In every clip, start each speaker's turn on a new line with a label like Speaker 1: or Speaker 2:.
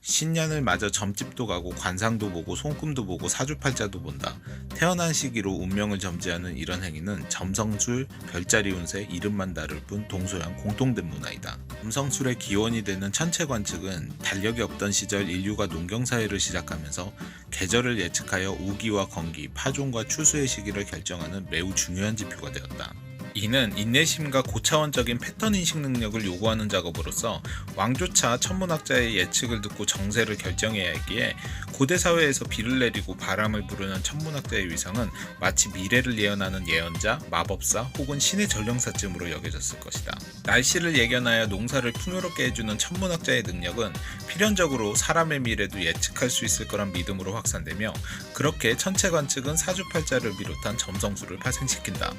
Speaker 1: 신년을 맞아 점집도 가고 관상도 보고 손금도 보고 사주팔자도 본다. 태어난 시기로 운명을 점지하는 이런 행위는 점성술, 별자리 운세, 이름만 다를 뿐 동서양 공통된 문화이다. 점성술의 기원이 되는 천체 관측은 달력이 없던 시절 인류가 농경사회를 시작하면서 계절을 예측하여 우기와 건기, 파종과 추수의 시기를 결정하는 매우 중요한 지표가 되었다. 이는 인내심과 고차원적인 패턴 인식 능력을 요구하는 작업으로서 왕조차 천문학자의 예측을 듣고 정세를 결정해야 했기에 고대 사회에서 비를 내리고 바람을 부르는 천문학자의 위상은 마치 미래를 예언하는 예언자, 마법사 혹은 신의 전령사쯤으로 여겨졌을 것이다. 날씨를 예견하여 농사를 풍요롭게 해주는 천문학자의 능력은 필연적으로 사람의 미래도 예측할 수 있을 거란 믿음으로 확산되며, 그렇게 천체 관측은 사주팔자를 비롯한 점성술을 파생시킨다.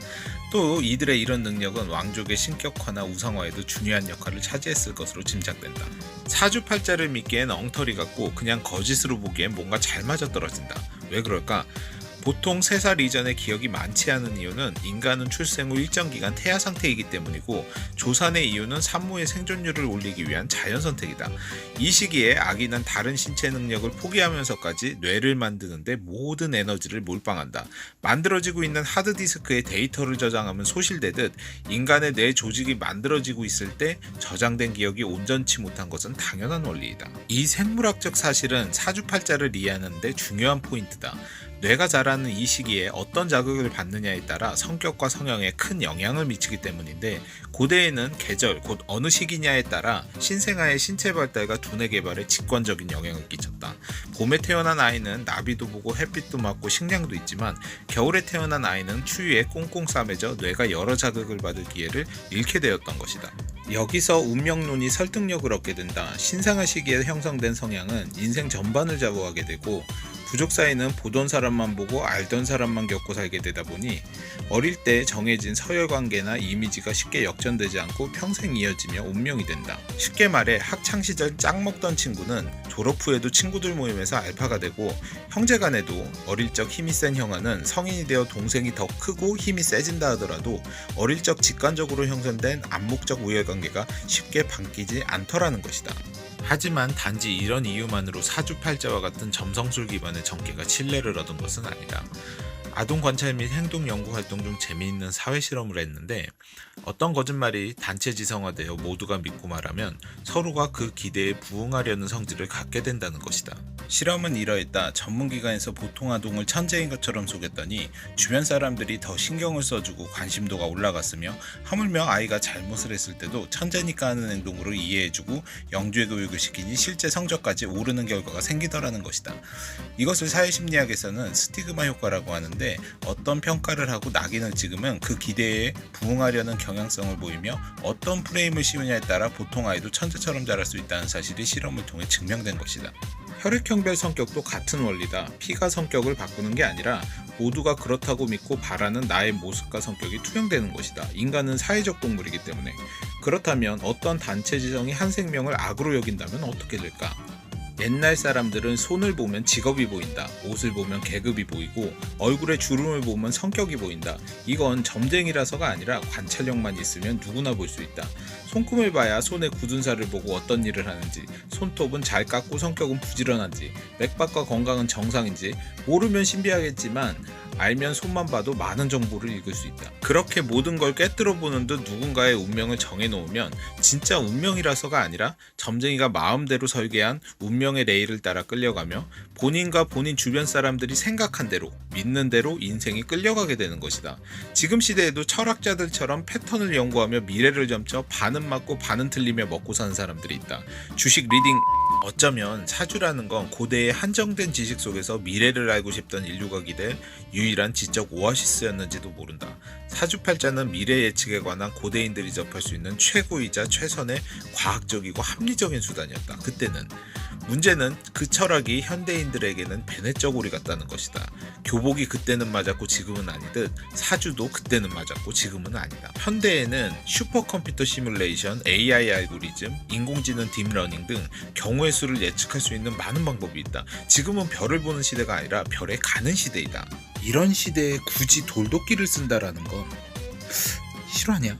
Speaker 1: 또 이들의 이런 능력은 왕족의 신격화나 우상화에도 중요한 역할을 차지했을 것으로 짐작된다. 사주팔자를 믿기엔 엉터리 같고 그냥 거짓으로 보기엔 뭔가 잘 맞아떨어진다. 왜 그럴까? 보통 3살 이전의 기억이 많지 않은 이유는 인간은 출생 후 일정 기간 태아 상태이기 때문이고, 조산의 이유는 산모의 생존율을 올리기 위한 자연선택이다. 이 시기에 아기는 다른 신체 능력을 포기하면서까지 뇌를 만드는데 모든 에너지를 몰빵한다. 만들어지고 있는 하드디스크에 데이터를 저장하면 소실되듯 인간의 뇌 조직이 만들어지고 있을 때 저장된 기억이 온전치 못한 것은 당연한 원리이다. 이 생물학적 사실은 사주팔자를 이해하는 데 중요한 포인트다. 뇌가 자라는 이 시기에 어떤 자극을 받느냐에 따라 성격과 성향에 큰 영향을 미치기 때문인데, 고대에는 계절, 곧 어느 시기냐에 따라 신생아의 신체 발달과 두뇌 개발에 직관적인 영향을 끼쳤다. 봄에 태어난 아이는 나비도 보고 햇빛도 맞고 식량도 있지만, 겨울에 태어난 아이는 추위에 꽁꽁 싸매져 뇌가 여러 자극을 받을 기회를 잃게 되었던 것이다. 여기서 운명론이 설득력을 얻게 된다. 신생아 시기에 형성된 성향은 인생 전반을 좌우하게 되고, 부족 사이는 보던 사람만 보고 알던 사람만 겪고 살게 되다 보니 어릴 때 정해진 서열관계나 이미지가 쉽게 역전되지 않고 평생 이어지며 운명이 된다. 쉽게 말해 학창시절 짝 먹던 친구는 졸업 후에도 친구들 모임에서 알파가 되고, 형제간에도 어릴 적 힘이 센 형아는 성인이 되어 동생이 더 크고 힘이 세진다 하더라도 어릴 적 직관적으로 형성된 암묵적 우열관계가 쉽게 바뀌지 않더라는 것이다. 하지만 단지 이런 이유만으로 사주팔자와 같은 점성술 기반의 전개가 신뢰를 얻은 것은 아니다. 아동 관찰 및 행동 연구 활동 중 재미있는 사회 실험을 했는데, 어떤 거짓말이 단체 지성화되어 모두가 믿고 말하면 서로가 그 기대에 부응하려는 성질을 갖게 된다는 것이다. 실험은 이러했다. 전문기관에서 보통 아동을 천재인 것처럼 속였더니 주변 사람들이 더 신경을 써주고 관심도가 올라갔으며, 하물며 아이가 잘못을 했을 때도 천재니까 하는 행동으로 이해해주고 영주의 교육을 시키니 실제 성적까지 오르는 결과가 생기더라는 것이다. 이것을 사회심리학에서는 스티그마 효과라고 하는데, 어떤 평가를 하고 낙인을 찍으면 그 기대에 부응하려는 경향성을 보이며 어떤 프레임을 씌우냐에 따라 보통 아이도 천재처럼 자랄 수 있다는 사실이 실험을 통해 증명된 것이다. 혈액형별 성격도 같은 원리다. 피가 성격을 바꾸는 게 아니라 모두가 그렇다고 믿고 바라는 나의 모습과 성격이 투영되는 것이다. 인간은 사회적 동물이기 때문에. 그렇다면 어떤 단체 지성이 한 생명을 악으로 여긴다면 어떻게 될까? 옛날 사람들은 손을 보면 직업이 보인다. 옷을 보면 계급이 보이고 얼굴에 주름을 보면 성격이 보인다. 이건 점쟁이라서가 아니라 관찰력만 있으면 누구나 볼 수 있다. 손금을 봐야 손의 굳은 살을 보고 어떤 일을 하는지, 손톱은 잘 깎고 성격은 부지런한지, 맥박과 건강은 정상인지 모르면 신비하겠지만 알면 손만 봐도 많은 정보를 읽을 수 있다. 그렇게 모든 걸 꿰뚫어 보는 듯 누군가의 운명을 정해놓으면 진짜 운명이라서가 아니라 점쟁이가 마음대로 설계한 운명의 레일을 따라 끌려가며 본인과 본인 주변 사람들이 생각한 대로, 믿는 대로 인생이 끌려가게 되는 것이다. 지금 시대에도 철학자들처럼 패턴을 연구하며 미래를 점쳐 반은 맞고 반은 틀리며 먹고 사는 사람들이 있다. 주식 리딩. 어쩌면 사주라는 건 고대의 한정된 지식 속에서 미래를 알고 싶던 인류가 기댈 유일한 지적 오아시스였는지도 모른다. 사주팔자는 미래 예측에 관한 고대인들이 접할 수 있는 최고이자 최선의 과학적이고 합리적인 수단이었다. 그때는. 문제는 그 철학이 현대인들에게는 베네쩌고리 같다는 것이다. 교복이 그때는 맞았고 지금은 아니듯 사주도 그때는 맞았고 지금은 아니다. 현대에는 슈퍼컴퓨터 시뮬레이션, AI 알고리즘, 인공지능 딥러닝 등 경우의 수를 예측할 수 있는 많은 방법이 있다. 지금은 별을 보는 시대가 아니라 별에 가는 시대이다. 이런 시대에 굳이 돌도끼를 쓴다라는 건 실화냐?